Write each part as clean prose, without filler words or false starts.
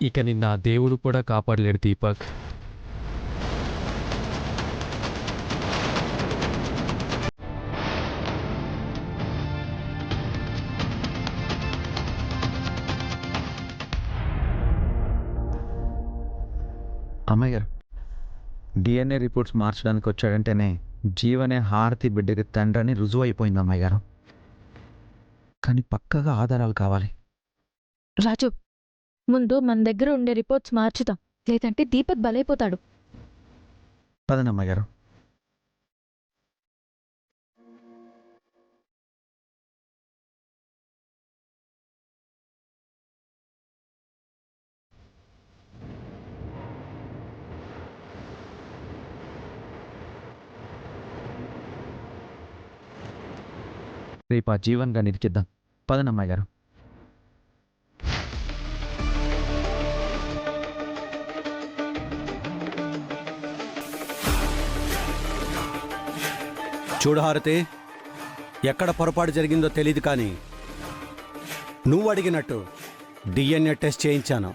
ఇక నిన్న ఆ దేవుడు కూడా కాపాడలేడు దీపక్. అమ్మాయి గారు, డిఎన్ఏ రిపోర్ట్స్ మార్చడానికి వచ్చాడంటేనే జీవనే హారతి బిడ్డకి తండ్రి అని రుజువు అయిపోయింది అమ్మాయి గారు. కానీ పక్కగా ఆధారాలు కావాలి. రాజు, ముందు మన దగ్గర ఉండే రిపోర్ట్స్ మార్చుదాం, లేదంటే దీపక్ బలైపోతాడు. పదండి అమ్మాయి గారు. రేపు ఆ జీవన్గా నిరికిద్దాం. పదండి అమ్మాయి గారు. చూడు హారతి, ఎక్కడ పొరపాటు జరిగిందో తెలియదు, కానీ నువ్వు అడిగినట్టు డిఎన్ఏ టెస్ట్ చేయించాను.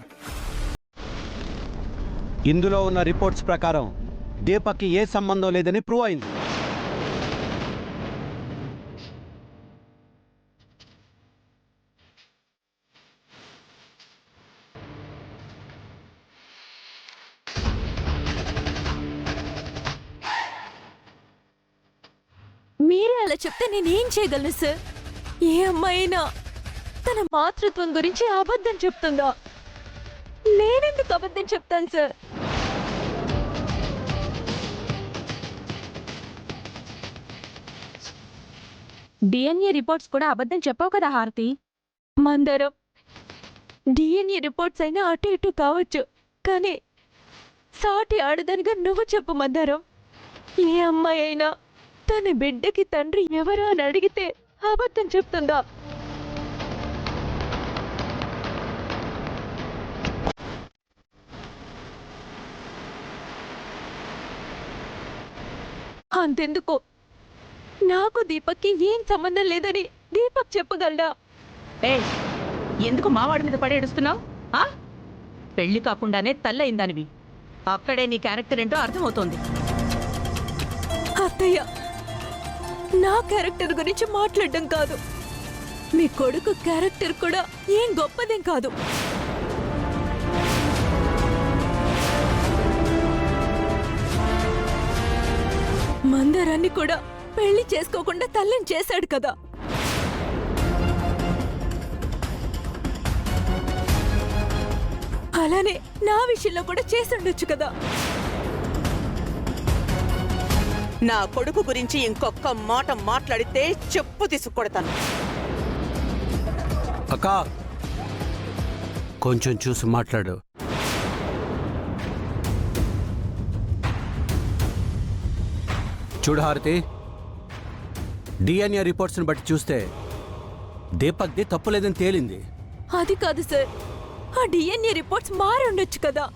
ఇందులో ఉన్న రిపోర్ట్స్ ప్రకారం దీపక్కి ఏ సంబంధం లేదని ప్రూవ్ అయింది. మీరే అలా చెప్తే నేనేం చేయగలను సార్? ఏ అమ్మాయినా తన మాతృత్వం గురించి అబద్ధం చెప్తుందా? నేనెందుకు అబద్ధం చెప్తాను సార్? డిఎన్ఏ రిపోర్ట్స్ కూడా అబద్ధం చెప్పావు కదా హారతి. మందరం, డిఎన్ఏ రిపోర్ట్స్ అయినా అటు ఇటు కావచ్చు, కానీ సాటి ఆడదానిగా నువ్వు చెప్పు మందరం. ఏ అమ్మాయి అయినా తన బిడ్డకి తండ్రి ఎవరు అని అడిగితే అబద్ధం చెప్తుందా? అంతెందుకు, నాకు దీపక్కి ఏం సంబంధం లేదని దీపక్ చెప్పగలడా? ఎందుకు మావాడి మీద పడేడుస్తున్నావు? పెళ్లి కాకుండానే తల్లయిందానివి. అక్కడే నీ క్యారెక్టర్ ఏంటో అర్థమవుతోంది. అత్తయ్య, నా క్యారెక్టర్ గురించి మాట్లాడడం కాదు, మీ కొడుకు క్యారెక్టర్ కూడా ఏం గొప్పదేం కాదు. మందరాన్ని కూడా పెళ్లి చేసుకోకుండా తల్లిని చేశాడు కదా. అలానే నా విషయంలో కూడా చేసుండొచ్చు కదా. నా కొడుకు గురించి ఇంకొక మాట మాట్లాడితే చెప్పు తీసుకొడతాను. అక్క, కొంచెం చూసి మాట్లాడు. చూడు హారతి, డిఎన్ఏ రిపోర్ట్స్ని బట్టి చూస్తే దీపక్ది తప్పులేదని తేలింది. అది కాదు సార్, ఆ డిఎన్ఏ రిపోర్ట్స్ మారి ఉండొచ్చు కదా.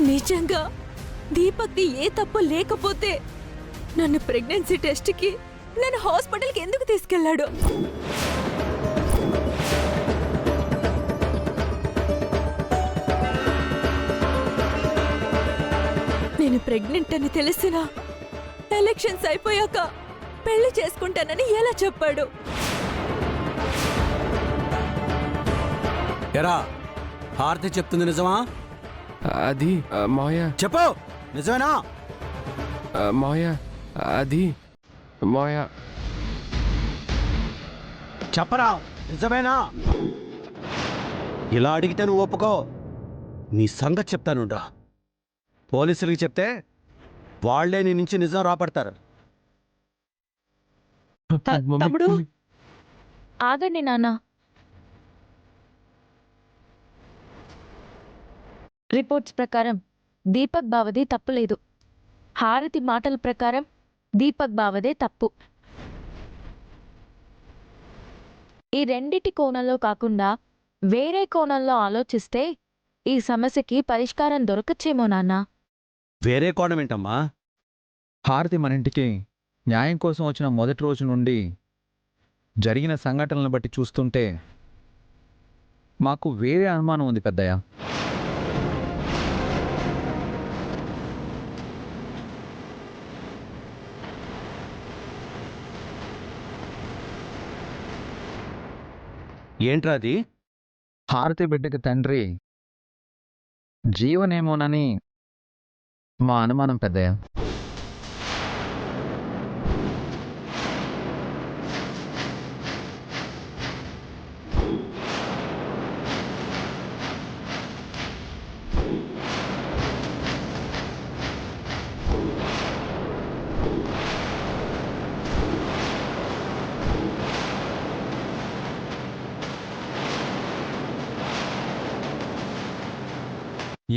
నిజంగా దీపక్ది ఏ తప్పు లేకపోతే నన్ను ప్రెగ్నెన్సీ టెస్ట్కి నన్ను హాస్పిటల్కి ఎందుకు తీసుకెళ్లాడు? నేను ప్రెగ్నెంట్ అని తెలిసినా ఎలక్షన్స్ అయిపోయాక పెళ్లి చేసుకుంటానని ఎలా చెప్పాడు? ఎరా, హారతి చెప్తుంది నిజమా? అది మాయ, చెప్పు, నిజమేనా? మాయ, అది మాయ. చెప్పరా, నిజమేనా? ఇలా అడిగితే నువ్వు ఒప్పుకో. నీ సంగతి చెప్తానుండ్రా. పోలీసులకి చెప్తే వాళ్లే నీ నుంచి నిజం రాపడతారు. తమ్ముడు, ఆగండి నాన్న. రిపోర్ట్స్ ప్రకారం దీపక్ బావది తప్పులేదు. హారతి మాటల ప్రకారం దీపక్ బావదే తప్పు. ఈ రెండిటి కోణంలో కాకుండా వేరే కోణంలో ఆలోచిస్తే ఈ సమస్యకి పరిష్కారం దొరకచ్చేమో నాన్న. వేరే కోణం ఏంటమ్మా? హారతి మన ఇంటికి న్యాయం కోసం వచ్చిన మొదటి రోజు నుండి జరిగిన సంఘటనలను బట్టి చూస్తుంటే మాకు వేరే అనుమానం ఉంది పెద్దయ్య. ఏంట్రా అది? హారతి బిడ్డకి తండ్రి జీవనేమోనని మా అనుమానం పెద్దయ్య.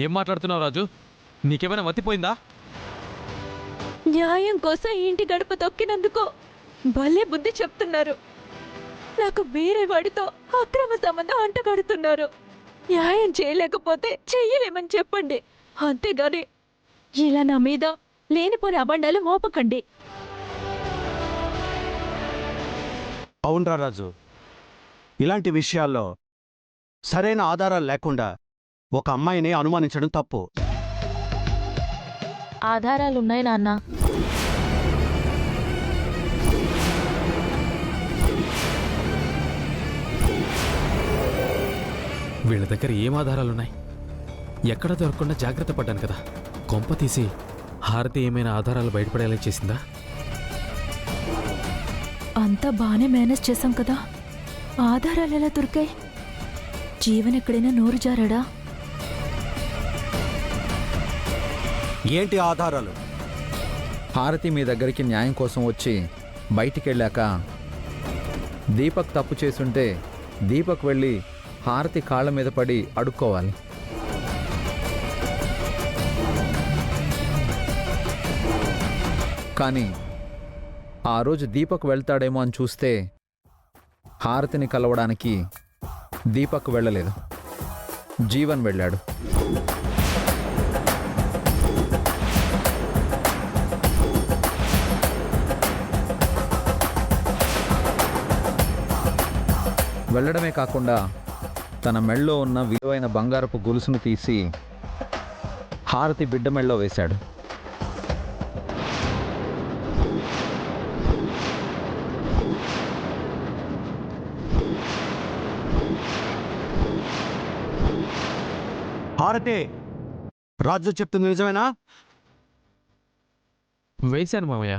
ఏం మాట్లాడుతున్నావు రాజు? నీకేమైనా మతిపోయిందా? న్యాయం కోసం ఇంటి గడప తొక్కినందుకు భలే బుద్ధి చెప్తున్నారు. నాకు వేరే వాడితో అక్రమ సంబంధం అంటగడుతున్నారు. న్యాయం చేయలేకపోతే చెయ్యలేమని చెప్పండి, అంతేగాని ఇలా నా మీద లేనిపోని అబండాలు మోపకండి. అవునరా రాజు, ఇలాంటి విషయాల్లో సరైన ఆధారాలు లేకుండా ఒక అమ్మాయిని అనుమానించడం తప్పు. ఆధారాలున్నాయి నాన్న. వీళ్ళ దగ్గర ఏం ఆధారాలున్నాయి? ఎక్కడ దొరకకుండా జాగ్రత్త పడ్డాను కదా. కొంప తీసి హారతి ఏమైనా ఆధారాలు బయటపడేలా చేసిందా? అంతా బాగానే మేనేజ్ చేశాం కదా, ఆధారాలు ఎలా దొరికాయి? జీవన్ ఎక్కడైనా నోరు జారాడా? ఏంటి ఆధారాలు? హారతి మీ దగ్గరికి న్యాయం కోసం వచ్చి బయటికి వెళ్ళాక దీపక్ తప్పు చేసుంటే దీపక్ వెళ్ళి హారతి కాళ్ళ మీద పడి అడుక్కోవాలి. కానీ ఆ రోజు దీపక్ వెళ్తాడేమో అని చూస్తే హారతిని కలవడానికి దీపక్ వెళ్ళలేదు, జీవన్ వెళ్ళాడు. వెళ్ళడమే కాకుండా తన మెళ్ళలో ఉన్న విలువైన బంగారపు గొలుసును తీసి హారతి బిడ్డ మెళ్ళలో వేశాడు. హారతి, రాజు చెప్తుంది నిజమేనా? వేశాను మామయ్య.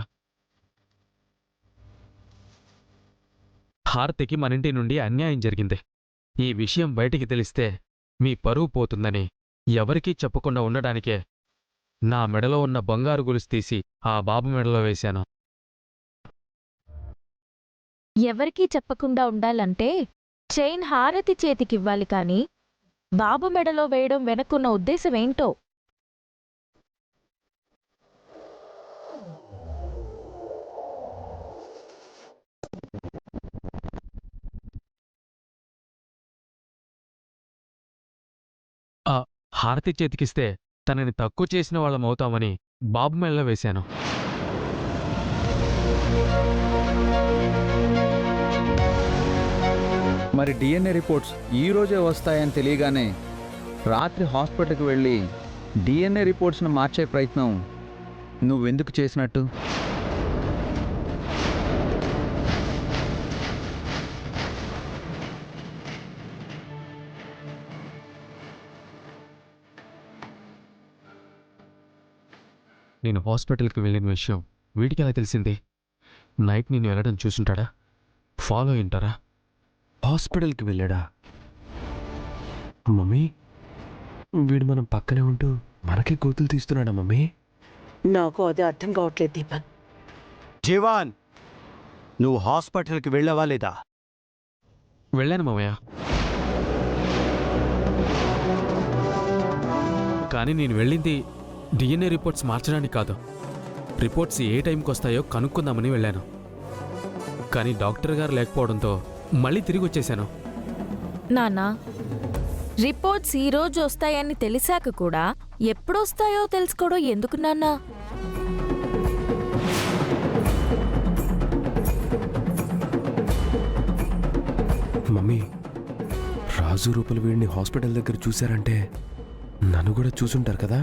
హారతికి మనింటి నుండి అన్యాయం జరిగింది. ఈ విషయం బయటికి తెలిస్తే మీ పరువు పోతుందని ఎవరికీ చెప్పకుండా ఉండడానికే నా మెడలో ఉన్న బంగారు గొలుసు తీసి ఆ బాబు మెడలో వేశాను. ఎవరికీ చెప్పకుండా ఉండాలంటే చైన్ హారతి చేతికివ్వాలి కానీ బాబు మెడలో వేయడం వెనక్కున్న ఉద్దేశం ఏంటో. హారతి చేతికిస్తే తనని తక్కువ చేసిన వాళ్ళమవుతామని బాబు మెడలో వేశాను. మరి డిఎన్ఏ రిపోర్ట్స్ ఈరోజే వస్తాయని తెలియగానే రాత్రి హాస్పిటల్కి వెళ్ళి డిఎన్ఏ రిపోర్ట్స్ను మార్చే ప్రయత్నం నువ్వెందుకు చేసినట్టు? నేను హాస్పిటల్కి వెళ్ళిన విషయం వీడికి ఎలా తెలిసింది? నైట్ నేను వెళ్ళడం చూసుంటాడా? ఫాలో అయింటారా? హాస్పిటల్కి వెళ్ళాడా? మమ్మీ, వీడు మనం పక్కనే ఉంటూ మనకే గోతులు తీస్తున్నాడా మమ్మీ? నాకు అది అర్థం కావట్లేదు దీపక్. జీవన్, నువ్వు హాస్పిటల్కి వెళ్ళావా లేదా? వెళ్ళాను మామయ్య. కానీ నేను వెళ్ళింది డిఎన్ఏ రిపోర్ట్స్ మార్చడానికి కాదు. రిపోర్ట్స్ ఏ టైంకి వస్తాయో కనుక్కుందామని వెళ్ళాను. కానీ డాక్టర్ గారు లేకపోవడంతో మళ్ళీ తిరిగి వచ్చేశాను. నాన్నా, రిపోర్ట్స్ ఈరోజు వస్తాయని తెలిసాక కూడా ఎప్పుడొస్తాయో తెలుసుకోవడం ఎందుకు నాన్నా? మమ్మీ, రాజు రూపలు వీడిని హాస్పిటల్ దగ్గర చూశారంటే నన్ను కూడా చూసుంటారు కదా.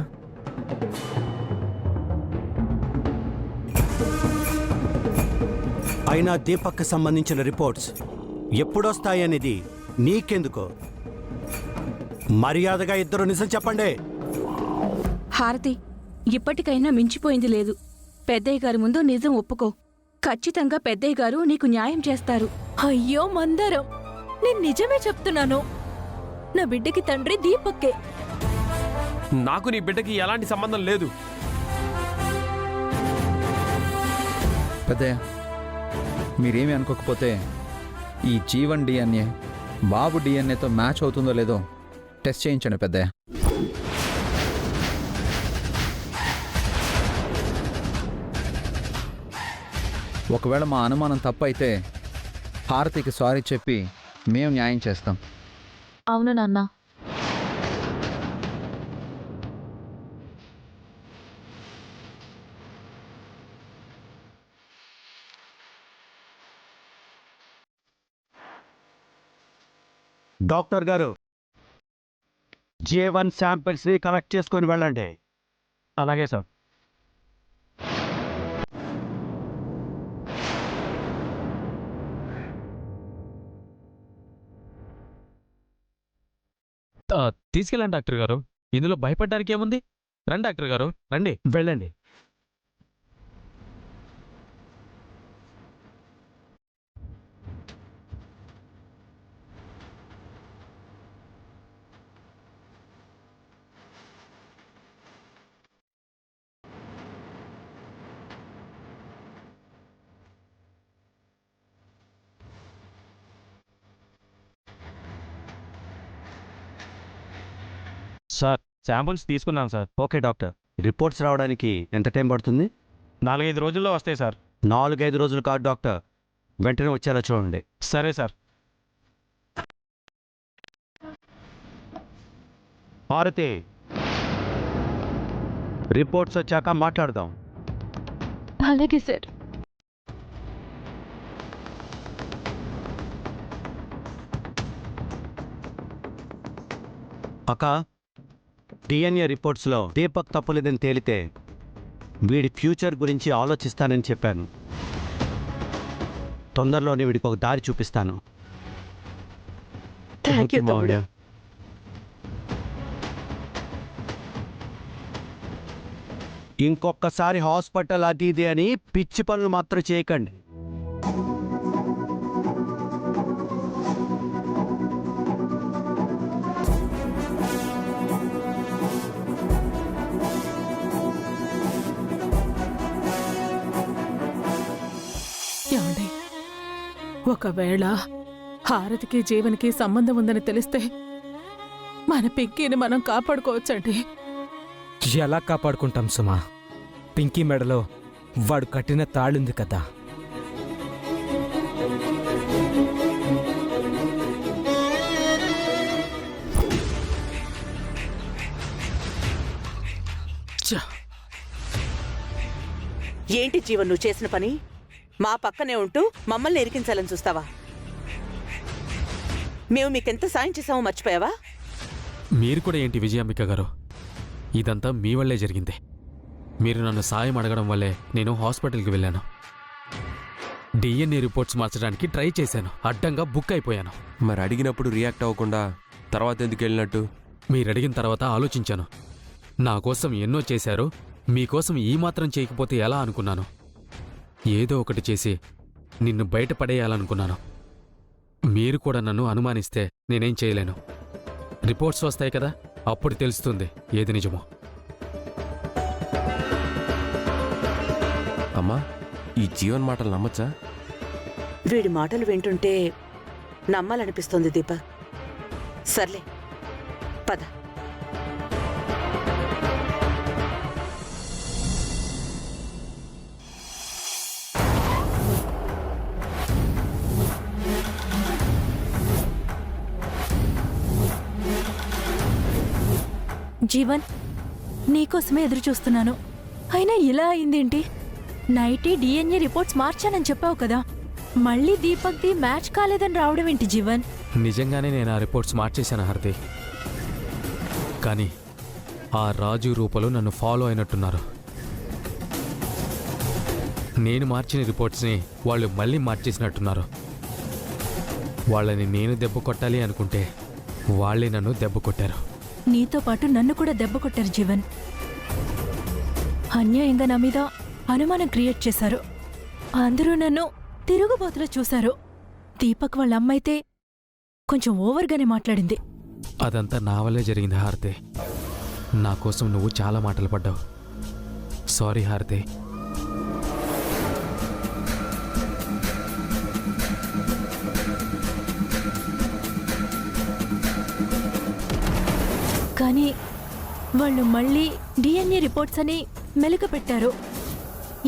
అయినా దీపక్కి సంబంధించిన రిపోర్ట్స్ ఎప్పుడొస్తాయనేది నీకెందుకో. మర్యాదగా ఇద్దరు నిజం చెప్పండి. హారతి, ఇప్పటికైనా మించిపోయింది లేదు. పెద్దయ్య గారి ముందు నిజం ఒప్పుకో. ఖచ్చితంగా పెద్దయ్య గారు నీకు న్యాయం చేస్తారు. అయ్యో మందారం, నేను నిజమే చెప్తున్నాను. నా బిడ్డకి తండ్రి దీపక్కే. నాకు నీ బిడ్డకి ఎలాంటి సంబంధం లేదు. పెద్దయ్య, మీరేమీ అనుకోకపోతే ఈ జీవన్ డిఎన్ఏ బాబు డిఎన్ఏతో మ్యాచ్ అవుతుందో లేదో టెస్ట్ చేయించండి పెద్దయ్య. ఒకవేళ మా అనుమానం తప్పైతే హారతికి సారీ చెప్పి మేము న్యాయం చేస్తాం. అవును నాన్న. డాక్టర్ గారు, J1 శాంపిల్స్ని కలెక్ట్ చేసుకొని వెళ్ళండి. అలాగే సార్. తీసుకెళ్ళండి డాక్టర్ గారు. ఇందులో భయపడడానికి ఏముంది? రండి డాక్టర్ గారు, రండి. వెళ్ళండి. సార్, శాంపుల్స్ తీసుకున్నాం సార్. ఓకే డాక్టర్, రిపోర్ట్స్ రావడానికి ఎంత టైం పడుతుంది? 4-5 రోజుల్లో వస్తాయి సార్. 4-5 రోజులు కాదు డాక్టర్, వెంటనే వచ్చేలా చూడండి. సరే సార్. భారతి, రిపోర్ట్స్ వచ్చాక మాట్లాడదాం. అలాగే సార్. అక్క, డిఎన్ఏ రిపోర్ట్స్లో దీపక్ తప్పులేదని తేలితే వీడి ఫ్యూచర్ గురించి ఆలోచిస్తానని చెప్పాను. తొందరలోనే వీడికి ఒక దారి చూపిస్తాను. థ్యాంక్ యూ తమ్ముడు. ఇంకొకసారి హాస్పిటల్ అది ఇది అని పిచ్చి పనులు మాత్రం చేయకండి. ఏమండి, ఒకవేళ హారతికి జీవన్కి సంబంధం ఉందని తెలిస్తే మన పింకీని మనం కాపాడుకోవచ్చండి. ఎలా కాపాడుకుంటాం సుమా? పింకీ మెడలో వాడు కట్టిన తాళుంది కదా. ఏంటి జీవన్ నువ్వు చేసిన పని? మా పక్కనే ఉంటూ మమ్మల్ని ఎరికించాలని చూస్తావా? మేము మీకెంత సాయం చేసామో మర్చిపోయావా? మీరు కూడా ఏంటి విజయాంబిక గారు, ఇదంతా మీ వల్లే జరిగింది. మీరు నన్ను సాయం అడగడం వల్లే నేను హాస్పిటల్కి వెళ్ళాను. డిఎన్ఏ రిపోర్ట్స్ మార్చడానికి ట్రై చేశాను, అడ్డంగా బుక్ అయిపోయాను. మరి అడిగినప్పుడు రియాక్ట్ అవ్వకుండా తర్వాత ఎందుకు వెళ్ళినట్టు? మీరు అడిగిన తర్వాత ఆలోచించాను. నా కోసం ఎన్నో చేశారు, మీకోసం ఈ మాత్రం చేయకపోతే ఎలా అనుకున్నాను. ఏదో ఒకటి చేసి నిన్ను బయటపడేయాలనుకున్నాను. మీరు కూడా నన్ను అనుమానిస్తే నేనేం చేయలేను. రిపోర్ట్స్ వస్తాయి కదా, అప్పుడు తెలుస్తుంది ఏది నిజమో. అమ్మా, ఈ జీవన్ మాటలు నమ్మచ్చా? వీడి మాటలు వింటుంటే నమ్మాలనిపిస్తుంది దీపక్. సర్లే, పద. జీవన్, నీకోసమే ఎదురు చూస్తున్నాను. అయినా ఇలా అయిందేంటి? నైటే డిఎన్ఏ రిపోర్ట్స్ మార్చానని చెప్పావు కదా. మళ్ళీ దీపక్ది మ్యాచ్ కాలేదని రావడం ఏంటి జీవన్? నిజంగానే నేను ఆ రిపోర్ట్స్ మార్చేశాను హారతి. కానీ ఆ రాజు రూపలు నన్ను ఫాలో అయినట్టున్నారు. నేను మార్చిన రిపోర్ట్స్ని వాళ్ళు మళ్ళీ మార్చేసినట్టున్నారు. వాళ్ళని నేను దెబ్బ కొట్టాలి అనుకుంటే వాళ్ళే నన్ను దెబ్బ కొట్టారు. నీతో పాటు నన్ను కూడా దెబ్బ కొట్టారు జీవన్. అన్యాయంగా నా మీద అనుమానం క్రియేట్ చేశారు. అందరూ నన్ను తిరుగుబోతులో చూశారు. దీపక్ వాళ్ళ అమ్మైతే కొంచెం ఓవర్గానే మాట్లాడింది. అదంతా నా వల్లే జరిగింది హారతి. నా కోసం నువ్వు చాలా మాటలు పడ్డావు. సారీ హారతి. కానీ వాళ్ళు మళ్ళీ డిఎన్ఏ రిపోర్ట్స్ అని మెలుక పెట్టారు.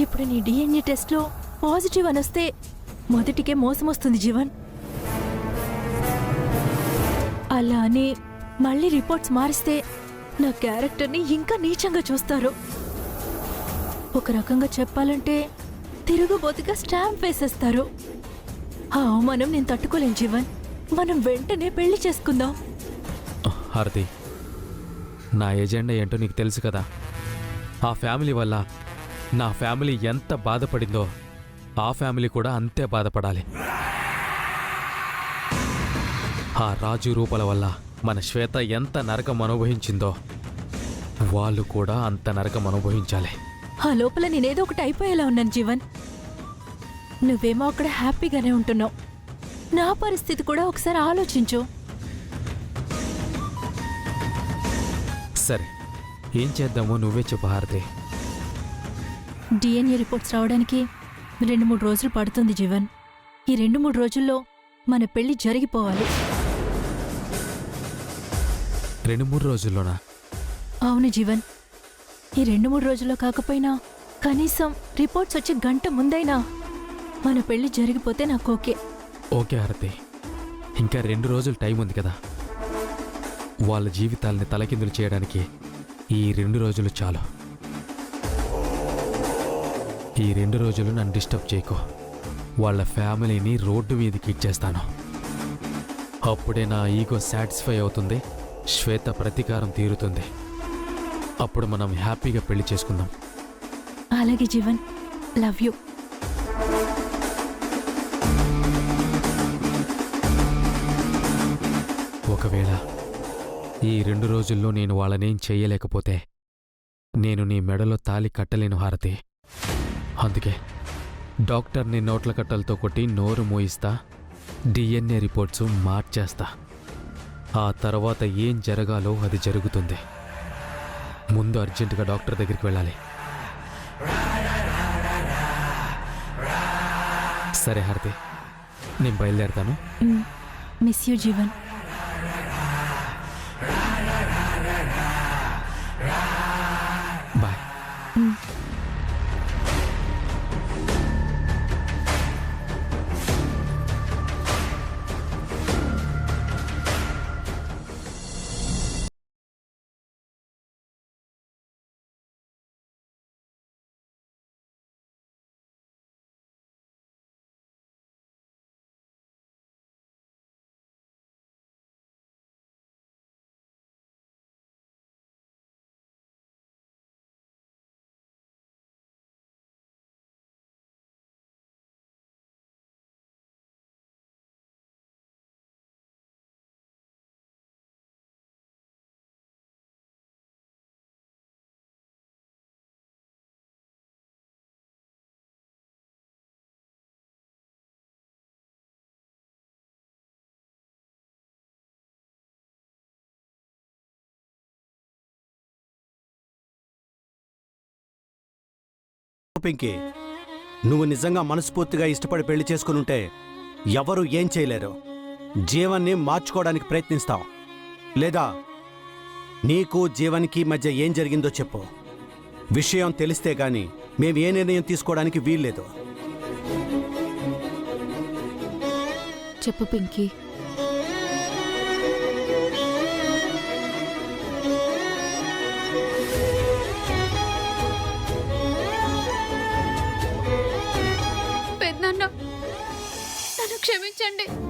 ఇప్పుడు నీ డిఎన్ఏ టెస్ట్లో పాజిటివ్ అని వస్తే మొదటికే మోసం వస్తుంది జీవన్. అలా అని మళ్ళీ రిపోర్ట్స్ మారిస్తే నా క్యారెక్టర్ని ఇంకా నీచంగా చూస్తారు. ఒక రకంగా చెప్పాలంటే తిరుగుబోతుగా స్టాంప్ వేసేస్తారు. ఆ అవమానం నేను తట్టుకోలేను జీవన్. మనం వెంటనే పెళ్లి చేసుకుందాం. హారతి, నా ఎజెండా ఏంటో నీకు తెలుసు కదా. ఆ ఫ్యామిలీ వల్ల నా ఫ్యామిలీ ఎంత బాధపడిందో ఆ ఫ్యామిలీ కూడా అంతే బాధపడాలి. ఆ రాజు రూపాల వల్ల మన శ్వేత ఎంత నరకం అనుభవించిందో వాళ్ళు కూడా అంత నరకం అనుభవించాలి. ఆ లోపల నేనేదో ఒకటి అయిపోయేలా ఉన్నాను జీవన్. నువ్వేమో అక్కడ హ్యాపీగానే ఉంటున్నావు. నా పరిస్థితి కూడా ఒకసారి ఆలోచించు. సరే, ఏం చేద్దామో నువ్వే చెప్పు హారతి. డిఎన్ఏ రిపోర్ట్స్ రావడానికి 2-3 రోజులు పడుతుంది జీవన్. ఈ 2-3 రోజుల్లో మన పెళ్లి జరిగిపోవాలి. 2-3 రోజుల్లోనా? అవును జీవన్. ఈ 2-3 రోజుల్లో కాకపోయినా కనీసం రిపోర్ట్స్ వచ్చి గంట ముందైనా మన పెళ్లి జరిగిపోతే నాకు ఓకే. ఓకే హారతి, ఇంకా 2 రోజులు టైం ఉంది కదా. వాళ్ళ జీవితాల్ని తలకిందులు చేయడానికి ఈ 2 రోజులు చాలు. ఈ 2 రోజులు నన్ను డిస్టర్బ్ చేయకు. వాళ్ళ ఫ్యామిలీని రోడ్డు మీదకి ఇచ్చేస్తాను. అప్పుడే నా ఈగో సాటిస్ఫై అవుతుంది, శ్వేత ప్రతీకారం తీరుతుంది. అప్పుడు మనం హ్యాపీగా పెళ్లి చేసుకుందాం. అలాగే జీవన్, లవ్ యూ. ఒకవేళ ఈ 2 రోజుల్లో నేను వాళ్ళనేం చెయ్యలేకపోతే నేను నీ మెడలో తాళి కట్టలేను హారతి. అందుకే డాక్టర్ని నోట్ల కట్టలతో కొట్టి నోరు మోయిస్తా, డిఎన్ఏ రిపోర్ట్స్ మార్చేస్తా. ఆ తర్వాత ఏం జరగాలో అది జరుగుతుంది. ముందు అర్జెంటుగా డాక్టర్ దగ్గరికి వెళ్ళాలి. సరే హారతి, నేను బయలుదేరతాను. Miss you Jeevan. Bye. Pinky, నువ్వు నిజంగా మనస్ఫూర్తిగా ఇష్టపడి పెళ్లి చేసుకునుంటే ఎవరు ఏం చేయలేరు. జీవన్ని మార్చుకోవడానికి ప్రయత్నిస్తావు. లేదా నీకు జీవన్కి మధ్య ఏం జరిగిందో చెప్పు. విషయం తెలిస్తే గాని మేము ఏ నిర్ణయం తీసుకోవడానికి వీల్లేదు. చెప్పు పింకీ. క్షమించండి.